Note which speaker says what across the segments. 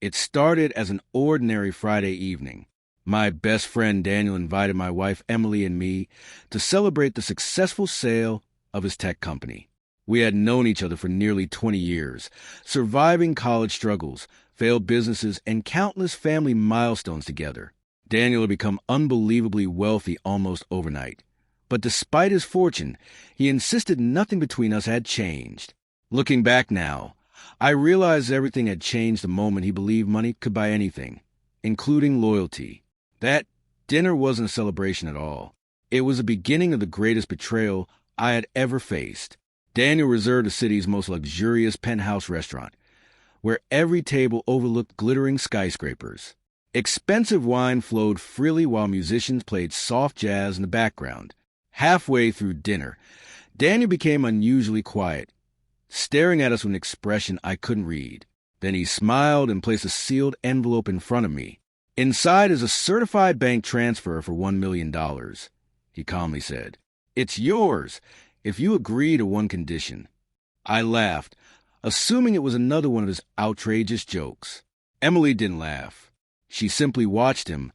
Speaker 1: It started as an ordinary Friday evening. My best friend Daniel invited my wife Emily and me to celebrate the successful sale of his tech company. We had known each other for nearly 20 years, surviving college struggles, failed businesses, and countless family milestones together. Daniel had become unbelievably wealthy almost overnight. But despite his fortune, he insisted nothing between us had changed. Looking back now, I realized everything had changed the moment he believed money could buy anything, including loyalty. That dinner wasn't a celebration at all. It was the beginning of the greatest betrayal I had ever faced. Daniel reserved the city's most luxurious penthouse restaurant, where every table overlooked glittering skyscrapers. Expensive wine flowed freely while musicians played soft jazz in the background. Halfway through dinner, Daniel became unusually quiet, staring at us with an expression I couldn't read. Then he smiled and placed a sealed envelope in front of me. "Inside is a certified bank transfer for $1 million, he calmly said. "It's yours, if you agree to one condition." I laughed, assuming it was another one of his outrageous jokes. Emily didn't laugh. She simply watched him,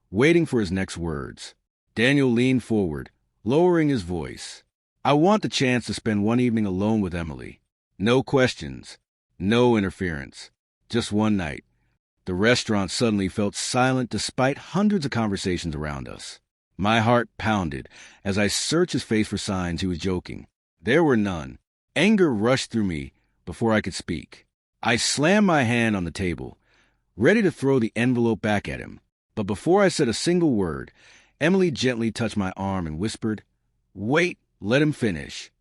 Speaker 1: waiting for his next words. Daniel leaned forward, lowering his voice. "I want the chance to spend one evening alone with Emily. No questions, no interference. Just one night." The restaurant suddenly felt silent despite hundreds of conversations around us. My heart pounded as I searched his face for signs he was joking. There were none. Anger rushed through me before I could speak. I slammed my hand on the table, ready to throw the envelope back at him. But before I said a single word, Emily gently touched my arm and whispered, "Wait, let him finish."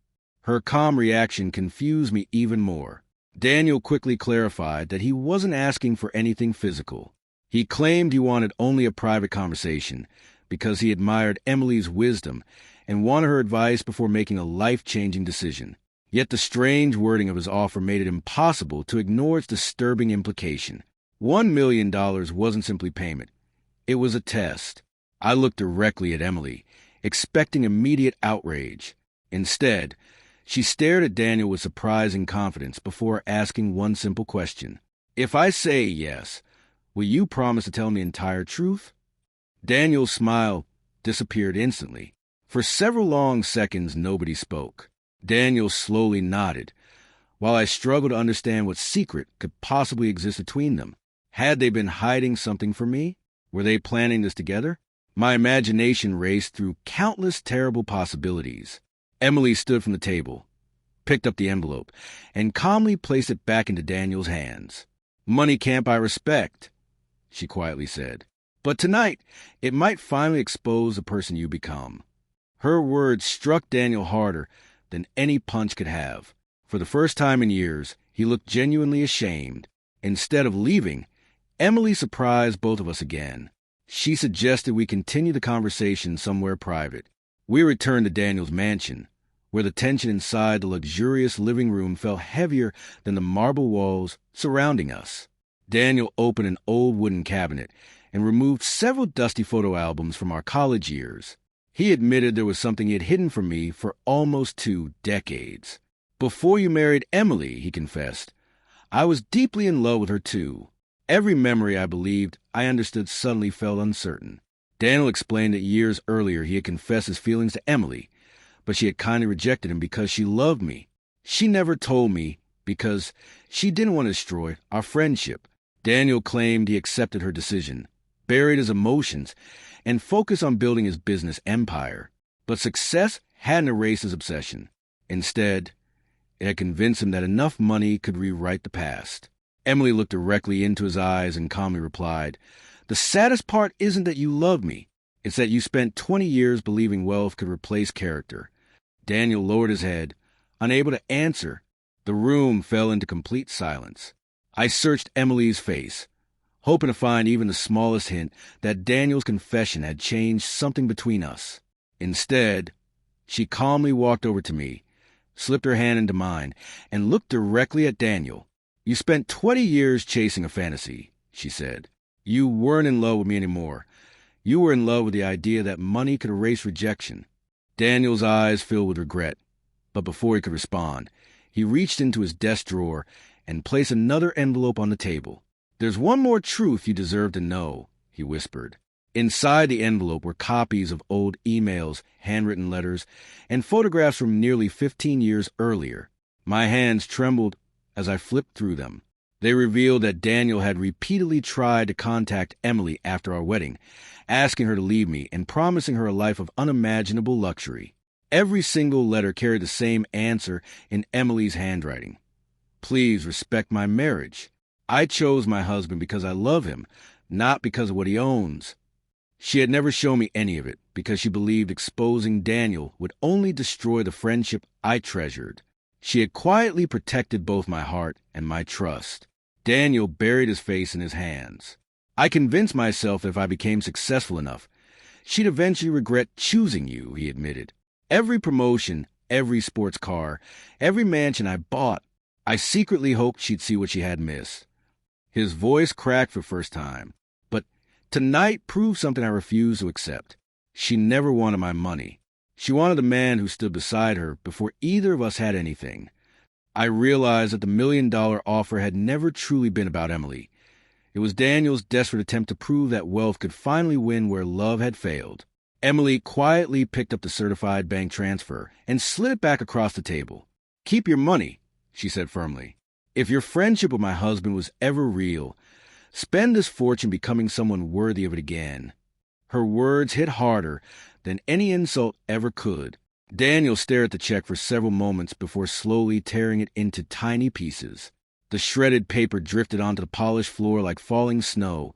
Speaker 1: Her calm reaction confused me even more. Daniel quickly clarified that he wasn't asking for anything physical. He claimed he wanted only a private conversation because he admired Emily's wisdom and wanted her advice before making a life-changing decision. Yet the strange wording of his offer made it impossible to ignore its disturbing implication. $1 million wasn't simply payment. It was a test. I looked directly at Emily, expecting immediate outrage. Instead, she stared at Daniel with surprising confidence before asking one simple question. "If I say yes, will you promise to tell me the entire truth?" Daniel's smile disappeared instantly. For several long seconds, nobody spoke. Daniel slowly nodded, while I struggled to understand what secret could possibly exist between them. Had they been hiding something from me? Were they planning this together? My imagination raced through countless terrible possibilities. Emily stood from the table, picked up the envelope, and calmly placed it back into Daniel's hands. "Money can't buy respect," she quietly said. "But tonight, it might finally expose the person you become." Her words struck Daniel harder than any punch could have. For the first time in years, he looked genuinely ashamed. Instead of leaving, Emily surprised both of us again. She suggested we continue the conversation somewhere private. We returned to Daniel's mansion, where the tension inside the luxurious living room felt heavier than the marble walls surrounding us. Daniel opened an old wooden cabinet and removed several dusty photo albums from our college years. He admitted there was something he had hidden from me for almost 2 decades. "Before you married Emily," he confessed, "I was deeply in love with her too. Every memory I believed I understood suddenly felt uncertain." Daniel explained that years earlier he had confessed his feelings to Emily, but she had kindly rejected him because she loved me. She never told me because she didn't want to destroy our friendship. Daniel claimed he accepted her decision, buried his emotions, and focused on building his business empire. But success hadn't erased his obsession. Instead, it had convinced him that enough money could rewrite the past. Emily looked directly into his eyes and calmly replied, "The saddest part isn't that you love me. It's that you spent 20 years believing wealth could replace character." Daniel lowered his head, unable to answer. The room fell into complete silence. I searched Emily's face, hoping to find even the smallest hint that Daniel's confession had changed something between us. Instead, she calmly walked over to me, slipped her hand into mine, and looked directly at Daniel. "You spent 20 years chasing a fantasy," she said. "You weren't in love with me anymore. You were in love with the idea that money could erase rejection." Daniel's eyes filled with regret, but before he could respond, he reached into his desk drawer and placed another envelope on the table. "There's one more truth you deserve to know," he whispered. Inside the envelope were copies of old emails, handwritten letters, and photographs from nearly 15 years earlier. My hands trembled as I flipped through them. They revealed that Daniel had repeatedly tried to contact Emily after our wedding, asking her to leave me and promising her a life of unimaginable luxury. Every single letter carried the same answer in Emily's handwriting. "Please respect my marriage. I chose my husband because I love him, not because of what he owns." She had never shown me any of it because she believed exposing Daniel would only destroy the friendship I treasured. She had quietly protected both my heart and my trust. Daniel buried his face in his hands. "I convinced myself that if I became successful enough, she'd eventually regret choosing you," he admitted. "Every promotion, every sports car, every mansion I bought, I secretly hoped she'd see what she had missed." His voice cracked for the first time. "But tonight proved something I refused to accept. She never wanted my money. She wanted the man who stood beside her before either of us had anything." I realized that the $1 million offer had never truly been about Emily. It was Daniel's desperate attempt to prove that wealth could finally win where love had failed. Emily quietly picked up the certified bank transfer and slid it back across the table. "Keep your money," she said firmly. "If your friendship with my husband was ever real, spend this fortune becoming someone worthy of it again." Her words hit harder than any insult ever could. Daniel stared at the check for several moments before slowly tearing it into tiny pieces. The shredded paper drifted onto the polished floor like falling snow,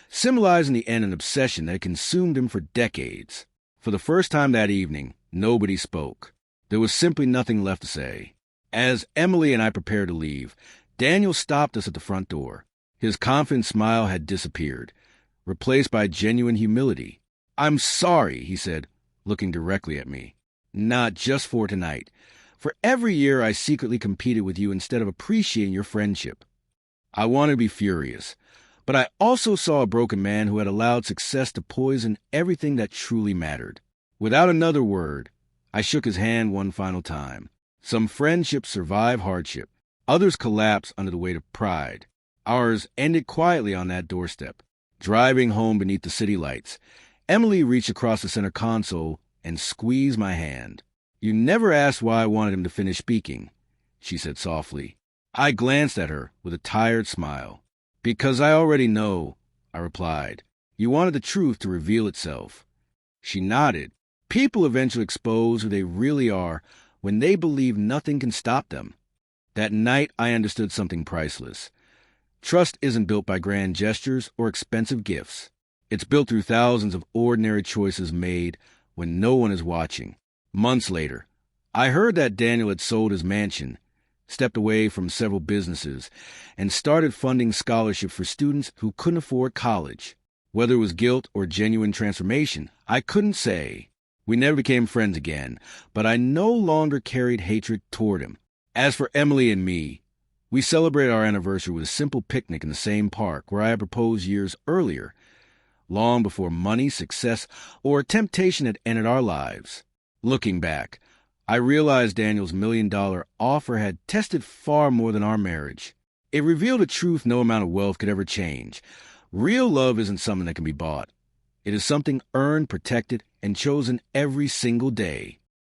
Speaker 1: symbolizing the end of an obsession that had consumed him for decades. For the first time that evening, nobody spoke. There was simply nothing left to say. As Emily and I prepared to leave, Daniel stopped us at the front door. His confident smile had disappeared, replaced by genuine humility. "I'm sorry," he said, looking directly at me. "Not just for tonight. For every year I secretly competed with you instead of appreciating your friendship." I wanted to be furious, but I also saw a broken man who had allowed success to poison everything that truly mattered. Without another word, I shook his hand one final time. Some friendships survive hardship. Others collapse under the weight of pride. Ours ended quietly on that doorstep. Driving home beneath the city lights, Emily reached across the center console and squeezed my hand. "You never asked why I wanted him to finish speaking," she said softly. I glanced at her with a tired smile. "Because I already know," I replied. "You wanted the truth to reveal itself." She nodded. "People eventually expose who they really are when they believe nothing can stop them." That night I understood something priceless. Trust isn't built by grand gestures or expensive gifts. It's built through thousands of ordinary choices made when no one is watching. Months later, I heard that Daniel had sold his mansion, stepped away from several businesses, and started funding scholarships for students who couldn't afford college. Whether it was guilt or genuine transformation, I couldn't say. We never became friends again, but I no longer carried hatred toward him. As for Emily and me, we celebrated our anniversary with a simple picnic in the same park where I had proposed years earlier, long before money, success, or temptation had entered our lives. Looking back, I realized Daniel's $1 million offer had tested far more than our marriage. It revealed a truth no amount of wealth could ever change. Real love isn't something that can be bought. It is something earned, protected, and chosen every single day.